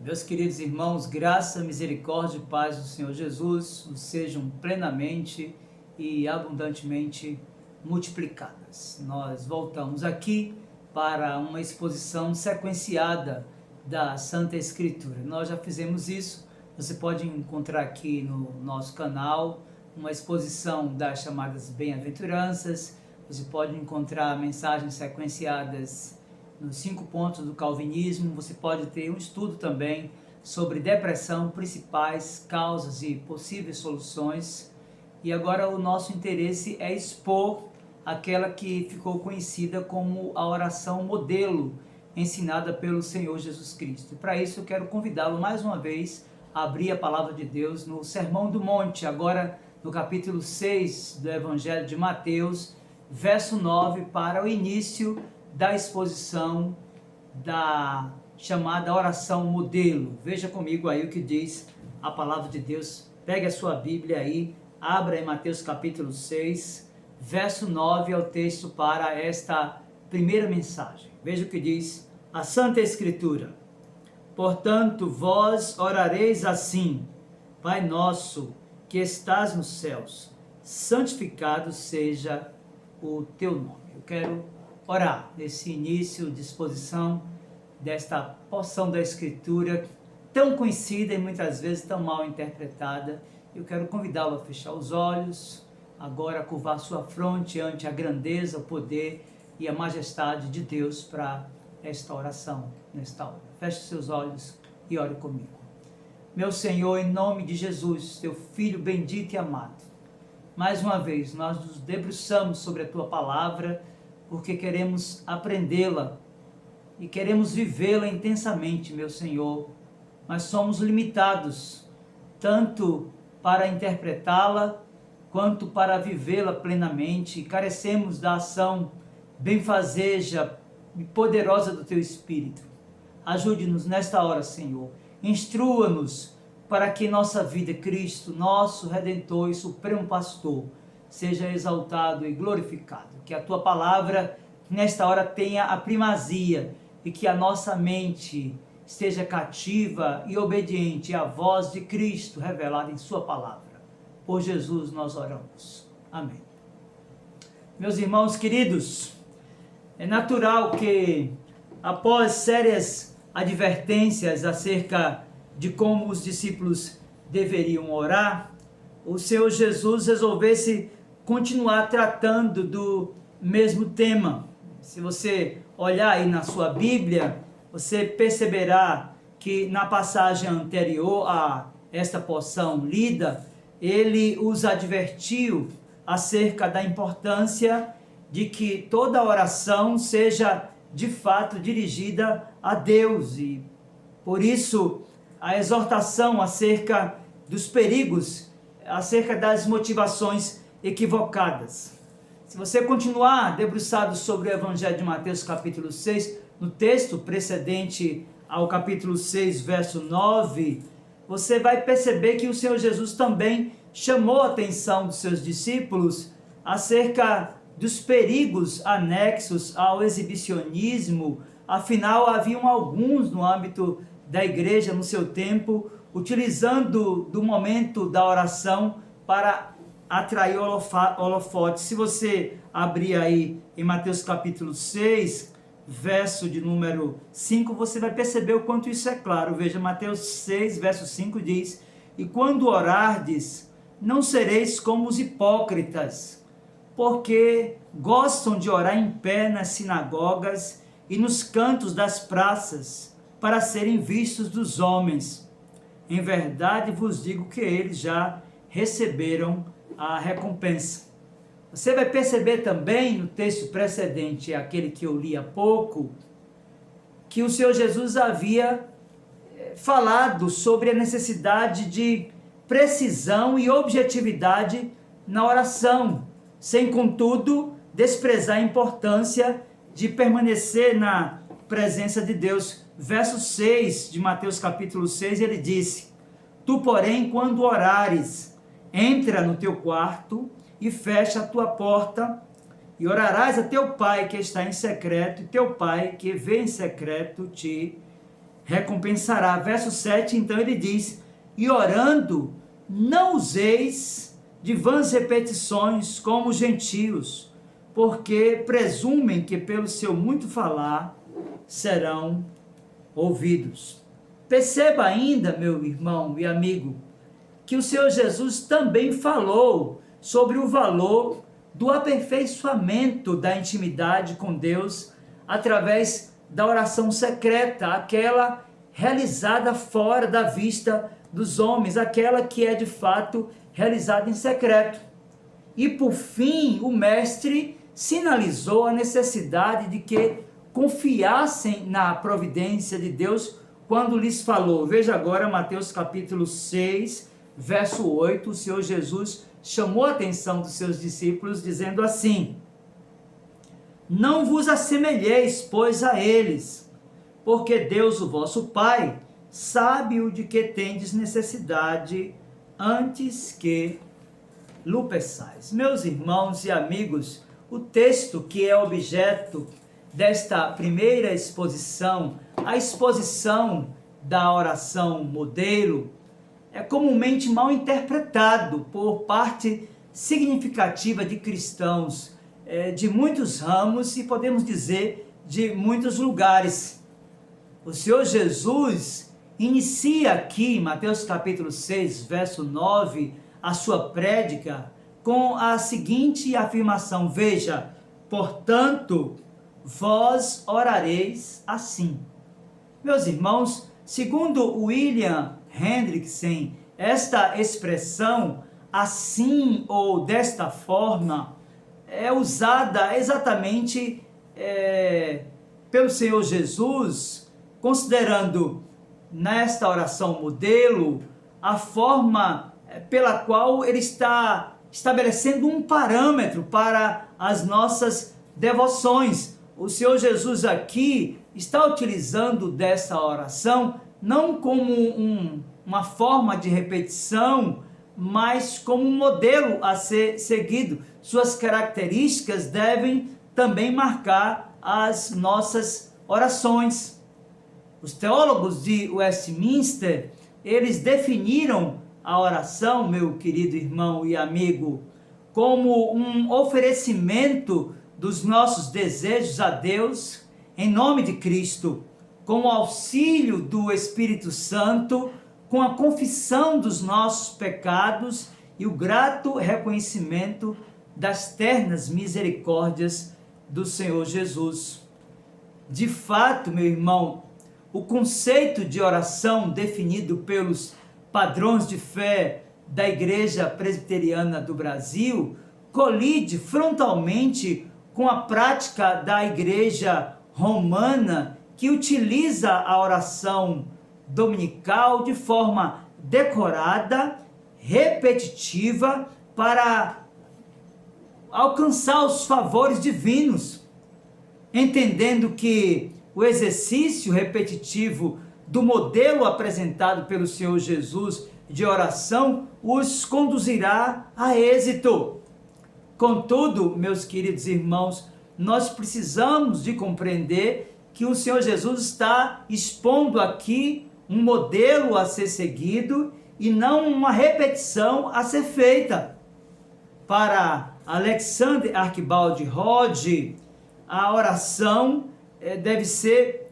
Meus queridos irmãos, graça, misericórdia e paz do Senhor Jesus os sejam plenamente e abundantemente multiplicadas. Nós voltamos aqui para uma exposição sequenciada da Santa Escritura. Nós já fizemos isso, você pode encontrar aqui no nosso canal uma exposição das chamadas bem-aventuranças, você pode encontrar mensagens sequenciadas nos 5 pontos do calvinismo, você pode ter um estudo também sobre depressão, principais causas e possíveis soluções. E agora o nosso interesse é expor aquela que ficou conhecida como a oração modelo ensinada pelo Senhor Jesus Cristo. E para isso eu quero convidá-lo mais uma vez a abrir a palavra de Deus no Sermão do Monte, agora no capítulo 6 do Evangelho de Mateus, verso 9, para o início da exposição da chamada oração modelo. Veja comigo aí o que diz a palavra de Deus. Pegue a sua Bíblia aí, abra em Mateus capítulo 6, verso 9 é o texto para esta primeira mensagem. Veja o que diz a Santa Escritura. Portanto, vós orareis assim: Pai nosso, que estás nos céus, santificado seja o teu nome. Eu quero orar nesse início de exposição desta porção da Escritura tão conhecida e muitas vezes tão mal interpretada. Eu quero convidá-lo a fechar os olhos, agora a curvar sua fronte ante a grandeza, o poder e a majestade de Deus para esta oração, nesta hora. Feche seus olhos e ore comigo. Meu Senhor, em nome de Jesus, teu Filho bendito e amado, mais uma vez nós nos debruçamos sobre a tua palavra, porque queremos aprendê-la e queremos vivê-la intensamente, meu Senhor, mas somos limitados, tanto para interpretá-la, quanto para vivê-la plenamente, e carecemos da ação benfazeja e poderosa do Teu Espírito. Ajude-nos nesta hora, Senhor, instrua-nos para que nossa vida, Cristo, nosso Redentor e Supremo Pastor, seja exaltado e glorificado. Que a Tua palavra, nesta hora, tenha a primazia e que a nossa mente esteja cativa e obediente à voz de Cristo revelada em Sua palavra. Por Jesus nós oramos. Amém. Meus irmãos queridos, é natural que, após sérias advertências acerca de como os discípulos deveriam orar, o Senhor Jesus resolvesse continuar tratando do mesmo tema. Se você olhar aí na sua Bíblia, você perceberá que na passagem anterior a esta porção lida, ele os advertiu acerca da importância de que toda oração seja de fato dirigida a Deus, e por isso a exortação acerca dos perigos, acerca das motivações equivocadas. Se você continuar debruçado sobre o Evangelho de Mateus capítulo 6, no texto precedente ao capítulo 6, verso 9, você vai perceber que o Senhor Jesus também chamou a atenção dos seus discípulos acerca dos perigos anexos ao exibicionismo. Afinal, haviam alguns no âmbito da igreja no seu tempo, utilizando do momento da oração para atrair holofotes. Se você abrir aí em Mateus capítulo 6, verso de número 5, você vai perceber o quanto isso é claro. Veja, Mateus 6, verso 5 diz: E quando orardes, não sereis como os hipócritas, porque gostam de orar em pé nas sinagogas e nos cantos das praças, para serem vistos dos homens. Em verdade vos digo que eles já receberam a recompensa. Você vai perceber também no texto precedente, aquele que eu li há pouco, que o Senhor Jesus havia falado sobre a necessidade de precisão e objetividade na oração, sem contudo desprezar a importância de permanecer na presença de Deus. Verso 6 de Mateus capítulo 6, ele disse: Tu, porém, quando orares, entra no teu quarto e fecha a tua porta, e orarás a teu pai que está em secreto, e teu pai que vê em secreto te recompensará. Verso 7, então ele diz: e orando, não useis de vãs repetições como os gentios, porque presumem que pelo seu muito falar serão ouvidos. Perceba ainda, meu irmão e amigo, que o Senhor Jesus também falou sobre o valor do aperfeiçoamento da intimidade com Deus através da oração secreta, aquela realizada fora da vista dos homens, aquela que é de fato realizada em secreto. E por fim, o mestre sinalizou a necessidade de que confiassem na providência de Deus quando lhes falou. Veja agora Mateus capítulo 6, verso 8, o Senhor Jesus chamou a atenção dos seus discípulos dizendo assim: não vos assemelheis, pois, a eles, porque Deus, o vosso Pai, sabe o de que tendes necessidade antes que lhe peçais. Meus irmãos e amigos, o texto que é objeto desta primeira exposição, a exposição da oração modelo, é comumente mal interpretado por parte significativa de cristãos de muitos ramos e podemos dizer de muitos lugares. O Senhor Jesus inicia aqui em Mateus capítulo 6, verso 9, a sua prédica com a seguinte afirmação: veja, portanto, vós orareis assim. Meus irmãos, segundo William Hendrickson, esta expressão assim ou desta forma é usada exatamente pelo Senhor Jesus, considerando nesta oração modelo a forma pela qual ele está estabelecendo um parâmetro para as nossas devoções. O Senhor Jesus aqui está utilizando dessa oração não como uma forma de repetição, mas como um modelo a ser seguido. Suas características devem também marcar as nossas orações. Os teólogos de Westminster, eles definiram a oração, meu querido irmão e amigo, como um oferecimento dos nossos desejos a Deus, em nome de Cristo, com o auxílio do Espírito Santo, com a confissão dos nossos pecados e o grato reconhecimento das ternas misericórdias do Senhor Jesus. De fato, meu irmão, o conceito de oração definido pelos padrões de fé da Igreja Presbiteriana do Brasil colide frontalmente com a prática da Igreja Romana, que utiliza a oração dominical de forma decorada, repetitiva, para alcançar os favores divinos, entendendo que o exercício repetitivo do modelo apresentado pelo Senhor Jesus de oração os conduzirá a êxito. Contudo, meus queridos irmãos, nós precisamos de compreender que o Senhor Jesus está expondo aqui um modelo a ser seguido e não uma repetição a ser feita. Para Alexander Archibald Hodge, a oração deve ser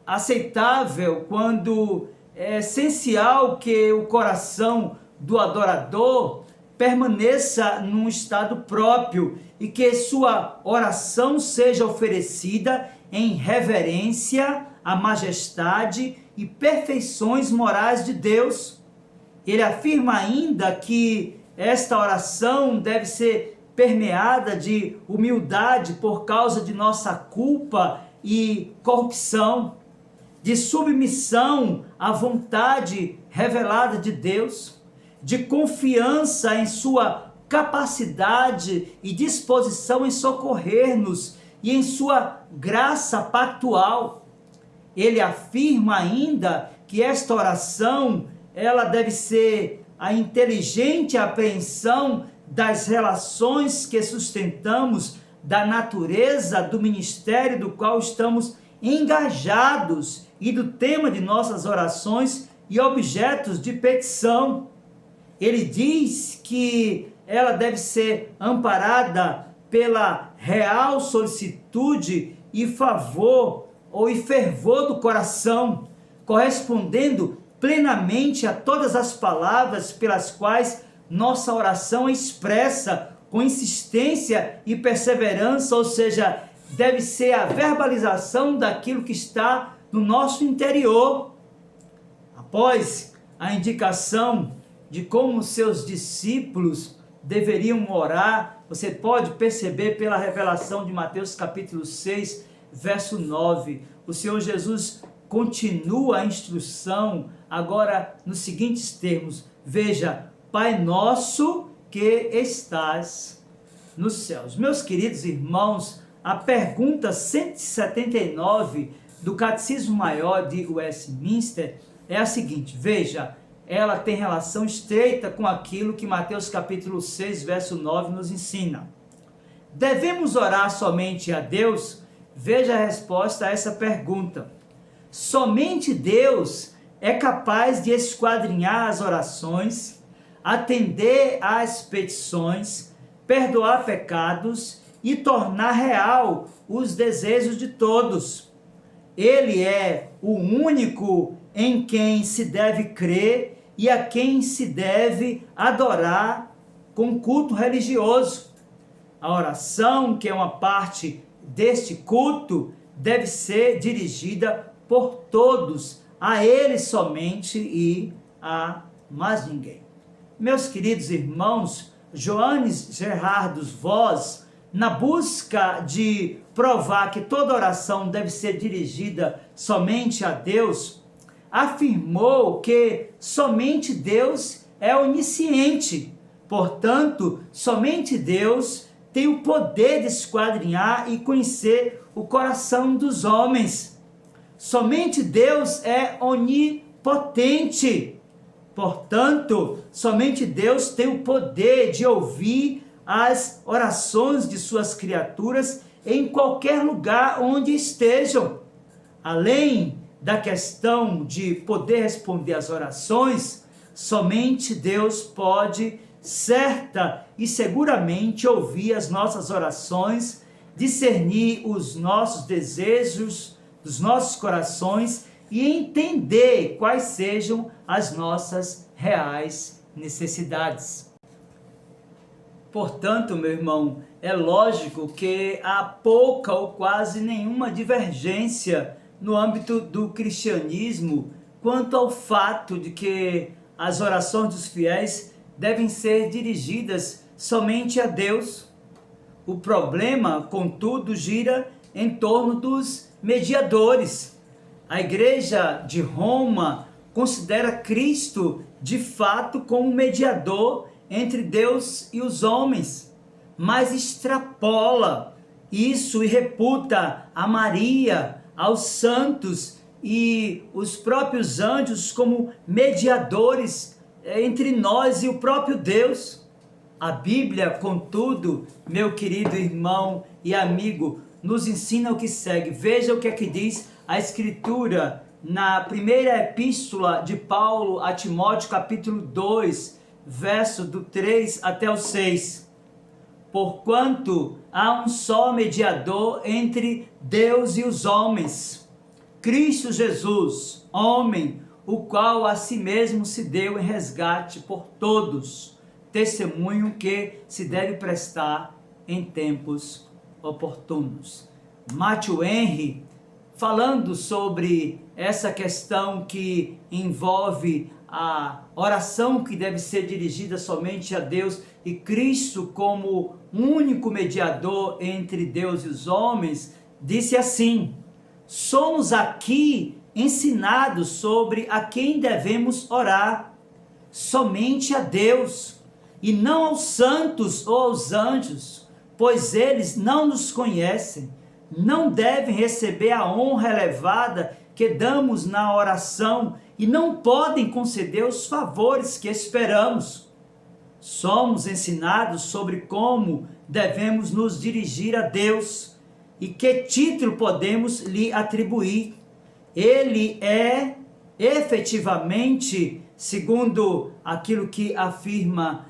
aceitável quando é essencial que o coração do adorador permaneça num estado próprio e que sua oração seja oferecida em reverência à majestade e perfeições morais de Deus. Ele afirma ainda que esta oração deve ser permeada de humildade por causa de nossa culpa e corrupção, de submissão à vontade revelada de Deus, de confiança em sua capacidade e disposição em socorrer-nos e em sua graça pactual. Ele afirma ainda que esta oração, ela deve ser a inteligente apreensão das relações que sustentamos, da natureza do ministério do qual estamos engajados e do tema de nossas orações e objetos de petição. Ele diz que ela deve ser amparada pela real solicitude e favor e fervor do coração, correspondendo plenamente a todas as palavras pelas quais nossa oração é expressa com insistência e perseverança, ou seja, deve ser a verbalização daquilo que está no nosso interior. Após a indicação de como seus discípulos deveriam orar, você pode perceber pela revelação de Mateus capítulo 6, verso 9. O Senhor Jesus continua a instrução agora nos seguintes termos: veja, Pai nosso que estás nos céus. Meus queridos irmãos, a pergunta 179 do Catecismo Maior de Westminster é a seguinte, veja, ela tem relação estreita com aquilo que Mateus capítulo 6, verso 9 nos ensina. Devemos orar somente a Deus? Veja a resposta a essa pergunta. Somente Deus é capaz de esquadrinhar as orações, atender às petições, perdoar pecados e tornar real os desejos de todos. Ele é o único em quem se deve crer e a quem se deve adorar com culto religioso. A oração, que é uma parte deste culto, deve ser dirigida por todos, a Ele somente e a mais ninguém. Meus queridos irmãos, Johannes Gerhardus Voss, na busca de provar que toda oração deve ser dirigida somente a Deus, afirmou que somente Deus é onisciente, portanto, somente Deus tem o poder de esquadrinhar e conhecer o coração dos homens. Somente Deus é onipotente, portanto, somente Deus tem o poder de ouvir as orações de suas criaturas em qualquer lugar onde estejam. Além da questão de poder responder às orações, somente Deus pode, certa e seguramente, ouvir as nossas orações, discernir os nossos desejos dos nossos corações e entender quais sejam as nossas reais necessidades. Portanto, meu irmão, é lógico que há pouca ou quase nenhuma divergência no âmbito do cristianismo quanto ao fato de que as orações dos fiéis devem ser dirigidas somente a Deus. O problema, contudo, gira em torno dos mediadores. A Igreja de Roma considera Cristo de fato como mediador entre Deus e os homens, mas extrapola isso e reputa a Maria, aos santos e os próprios anjos como mediadores entre nós e o próprio Deus. A Bíblia, contudo, meu querido irmão e amigo, nos ensina o que segue. Veja o que é que diz a Escritura na primeira epístola de Paulo a Timóteo, capítulo 2, verso do 3 até o 6. Porquanto há um só mediador entre Deus e os homens, Cristo Jesus, homem, o qual a si mesmo se deu em resgate por todos, testemunho que se deve prestar em tempos oportunos. Matthew Henry, falando sobre essa questão que envolve a oração que deve ser dirigida somente a Deus e Cristo como único mediador entre Deus e os homens, disse assim: somos aqui ensinados sobre a quem devemos orar, somente a Deus, e não aos santos ou aos anjos, pois eles não nos conhecem, não devem receber a honra elevada que damos na oração e não podem conceder os favores que esperamos. Somos ensinados sobre como devemos nos dirigir a Deus e que título podemos lhe atribuir. ele é efetivamente, segundo aquilo que afirma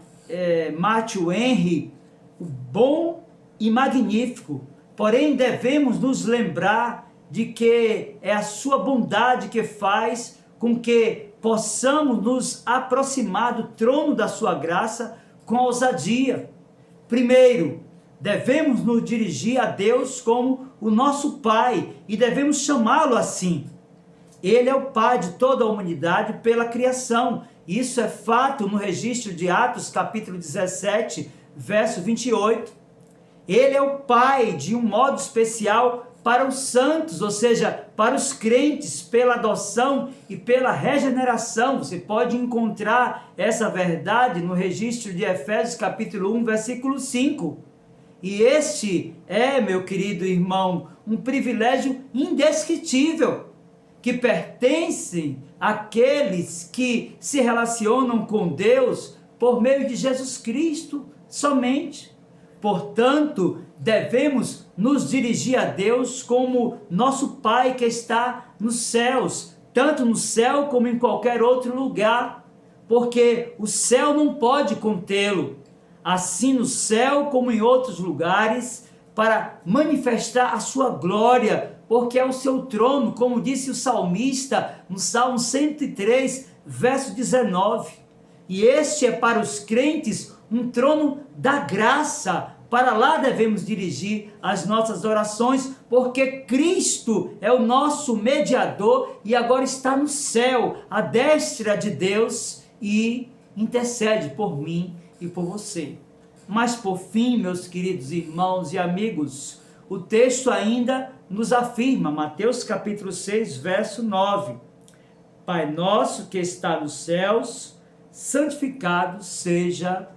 Matthew Henry, o bom e magnífico. Porém, devemos nos lembrar de que é a sua bondade que faz com que possamos nos aproximar do trono da sua graça com ousadia. Primeiro, devemos nos dirigir a Deus como o nosso Pai e devemos chamá-lo assim. Ele é o Pai de toda a humanidade pela criação. Isso é fato no registro de Atos, capítulo 17, verso 28. Ele é o Pai de um modo especial para os santos, ou seja, para os crentes, pela adoção e pela regeneração. Você pode encontrar essa verdade no registro de Efésios, capítulo 1, versículo 5. E este é, meu querido irmão, um privilégio indescritível, que pertencem àqueles que se relacionam com Deus por meio de Jesus Cristo somente. Portanto, devemos nos dirigir a Deus como nosso Pai que está nos céus, tanto no céu como em qualquer outro lugar, porque o céu não pode contê-lo. Assim no céu como em outros lugares, para manifestar a sua glória, porque é o seu trono, como disse o salmista no Salmo 103, verso 19. E este é para os crentes um trono da graça. Para lá devemos dirigir as nossas orações, porque Cristo é o nosso mediador e agora está no céu, à destra de Deus, e intercede por mim e por você. Mas por fim, meus queridos irmãos e amigos, o texto ainda nos afirma, Mateus capítulo 6, verso 9. Pai nosso que está nos céus, santificado seja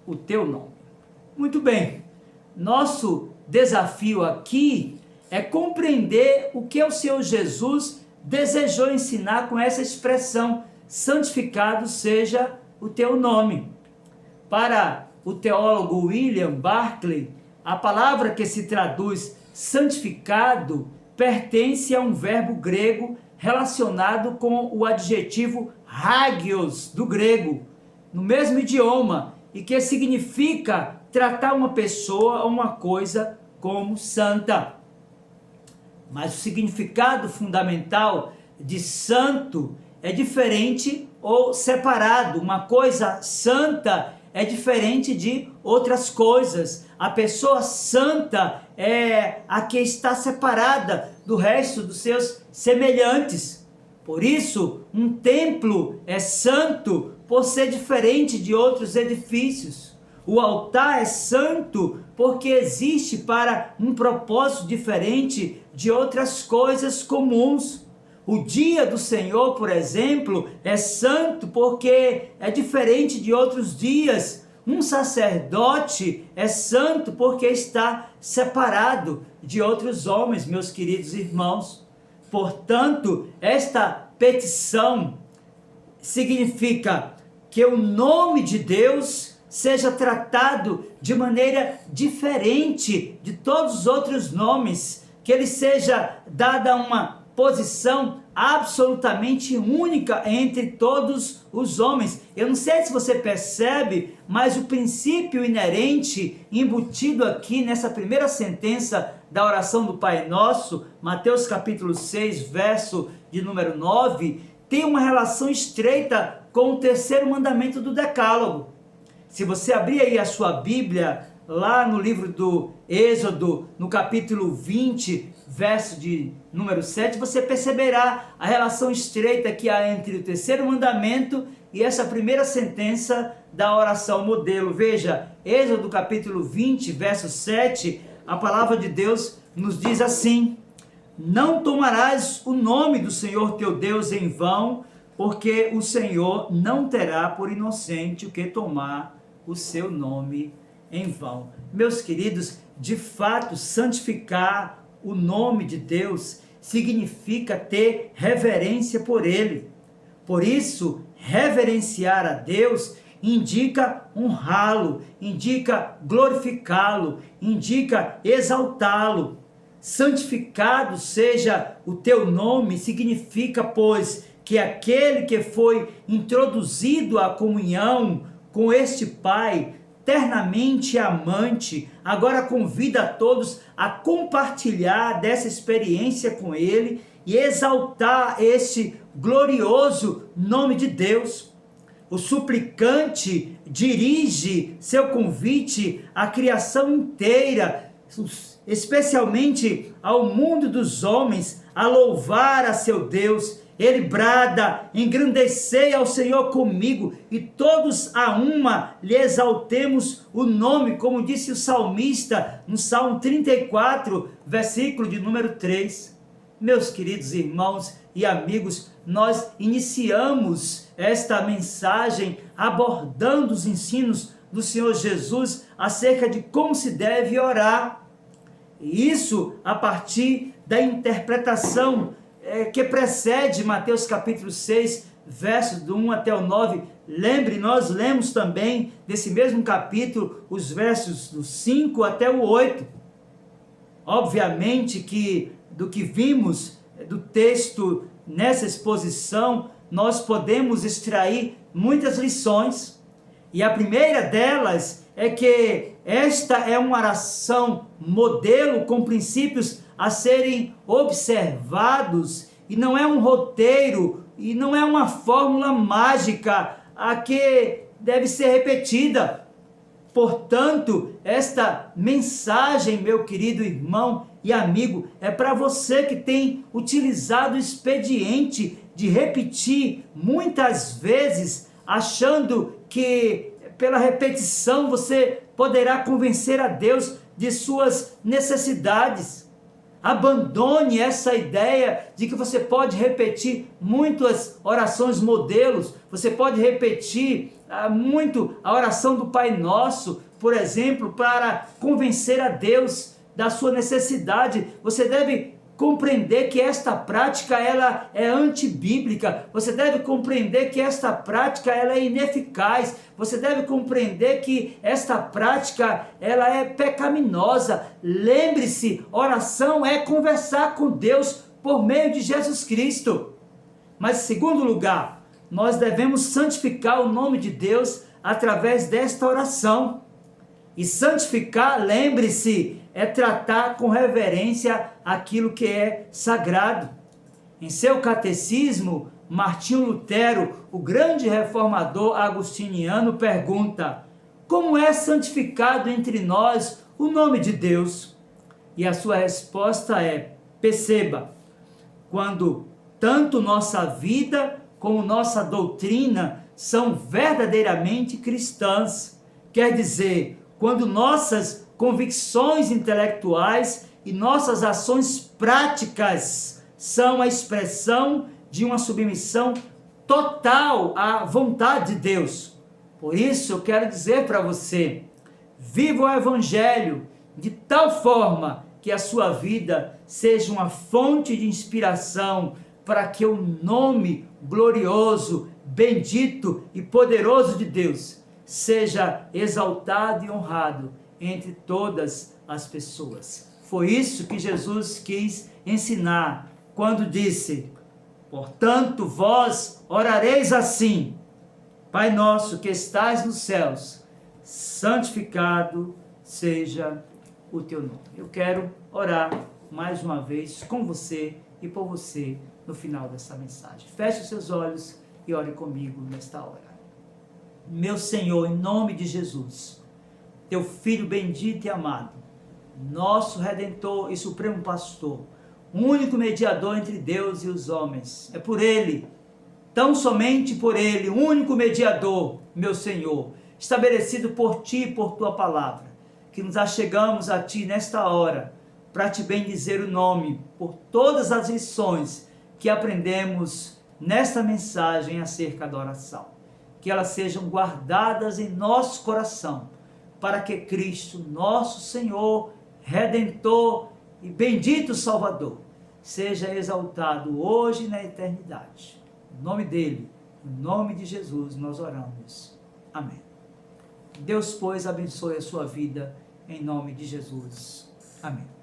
o teu nome. Muito bem, nosso desafio aqui é compreender o que o Senhor Jesus desejou ensinar com essa expressão, santificado seja o teu nome. Para o teólogo William Barclay, a palavra que se traduz santificado pertence a um verbo grego relacionado com o adjetivo hagios do grego, no mesmo idioma, e que significa tratar uma pessoa ou uma coisa como santa. Mas o significado fundamental de santo é diferente ou separado. Uma coisa santa é diferente de outras coisas. A pessoa santa é a que está separada do resto dos seus semelhantes. Por isso, um templo é santo por ser diferente de outros edifícios. O altar é santo porque existe para um propósito diferente de outras coisas comuns. O dia do Senhor, por exemplo, é santo porque é diferente de outros dias. Um sacerdote é santo porque está separado de outros homens, meus queridos irmãos. Portanto, esta petição significa que o nome de Deus seja tratado de maneira diferente de todos os outros nomes, que ele seja dada uma posição absolutamente única entre todos os homens. Eu não sei se você percebe, mas o princípio inerente, embutido aqui nessa primeira sentença da oração do Pai Nosso, Mateus capítulo 6, verso de número 9, tem uma relação estreita com o terceiro mandamento do Decálogo. Se você abrir aí a sua Bíblia, lá no livro do Êxodo, no capítulo 20, verso de número 7, você perceberá a relação estreita que há entre o terceiro mandamento e essa primeira sentença da oração modelo. Veja, Êxodo capítulo 20, verso 7, a palavra de Deus nos diz assim: não tomarás o nome do Senhor teu Deus em vão, porque o Senhor não terá por inocente o que tomar o seu nome em vão. Meus queridos, de fato, santificar o nome de Deus significa ter reverência por Ele. Por isso, reverenciar a Deus indica honrá-lo, indica glorificá-lo, indica exaltá-lo. santificado seja o teu nome, significa, pois, que aquele que foi introduzido à comunhão com este Pai, eternamente amante, agora convida a todos a compartilhar dessa experiência com Ele e exaltar este glorioso nome de Deus. O suplicante dirige seu convite à criação inteira, especialmente ao mundo dos homens, a louvar a seu Deus. Ele brada: engrandecei ao Senhor comigo, e todos a uma lhe exaltemos o nome, como disse o salmista no Salmo 34, versículo de número 3. Meus queridos irmãos e amigos, nós iniciamos esta mensagem abordando os ensinos do Senhor Jesus acerca de como se deve orar. E isso a partir da interpretação que precede Mateus capítulo 6, versos do 1 até o 9. Lembre, nós lemos também desse mesmo capítulo os versos do 5 até o 8. Obviamente que do que vimos do texto nessa exposição, nós podemos extrair muitas lições. E a primeira delas é que esta é uma oração modelo com princípios a serem observados, e não é um roteiro, e não é uma fórmula mágica a que deve ser repetida. Portanto, esta mensagem, meu querido irmão e amigo, é para você que tem utilizado o expediente de repetir muitas vezes, achando que pela repetição você poderá convencer a Deus de suas necessidades. Abandone essa ideia de que você pode repetir muitas orações modelos, você pode repetir muito a oração do Pai Nosso, por exemplo, para convencer a Deus da sua necessidade. Você deve compreender que esta prática ela é antibíblica, você deve compreender que esta prática ela é ineficaz, você deve compreender que esta prática ela é pecaminosa. Lembre-se, oração é conversar com Deus por meio de Jesus Cristo. Mas em segundo lugar, nós devemos santificar o nome de Deus através desta oração. E santificar, lembre-se, é tratar com reverência aquilo que é sagrado. Em seu catecismo, Martinho Lutero, o grande reformador agostiniano, pergunta: como é santificado entre nós o nome de Deus? E a sua resposta é: perceba, quando tanto nossa vida como nossa doutrina são verdadeiramente cristãs. Quer dizer, quando nossas convicções intelectuais e nossas ações práticas são a expressão de uma submissão total à vontade de Deus. Por isso eu quero dizer para você: viva o Evangelho de tal forma que a sua vida seja uma fonte de inspiração para que o nome glorioso, bendito e poderoso de Deus seja exaltado e honrado entre todas as pessoas. Foi isso que Jesus quis ensinar quando disse: portanto, vós orareis assim: Pai nosso que estais nos céus, santificado seja o teu nome. Eu quero orar mais uma vez com você e por você no final dessa mensagem. Feche os seus olhos e ore comigo nesta hora. Meu Senhor, em nome de Jesus, teu Filho bendito e amado, nosso Redentor e Supremo Pastor, único mediador entre Deus e os homens. É por Ele, tão somente por Ele, único mediador, meu Senhor, estabelecido por Ti e por Tua palavra, que nos achegamos a Ti nesta hora, para Te bendizer o nome, por todas as lições que aprendemos nesta mensagem acerca da oração. Que elas sejam guardadas em nosso coração, para que Cristo, nosso Senhor, Redentor e bendito Salvador, seja exaltado hoje e na eternidade. Em nome dele, em nome de Jesus, nós oramos. Amém. Deus, pois, abençoe a sua vida, em nome de Jesus. Amém.